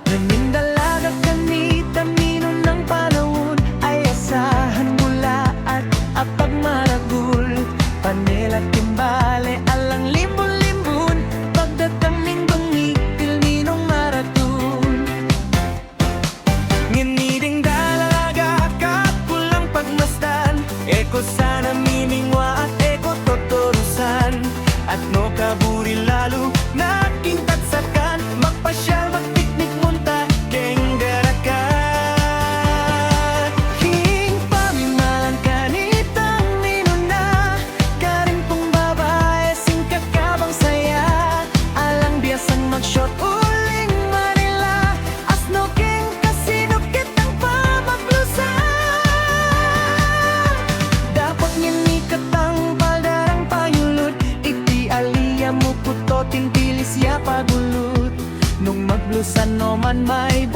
Nanindalaga kami, tamino ng panahon ay asahan mula at apag maragul. Panela, timbale, alang limbon-limbon, pagdatang linggong pilninong maratun. Nginiding dalaga, kapulang pagmasdan, eko sana miningwa at eko totorusan. At no kaburi lalo, naking tatsakan, magpasyal, magpiknik munta, keng garakan. Hing pamimalan kanitang ninuna, karing pong babae, singkat kabang saya. Alang biasang mag-shot, uling Manila, asno keng kasinukit ang pamaglusan. Dapat niyan ni katang baldarang payulod, aliyah mo puto tintilis ya pagulut. Nung maglusan no man may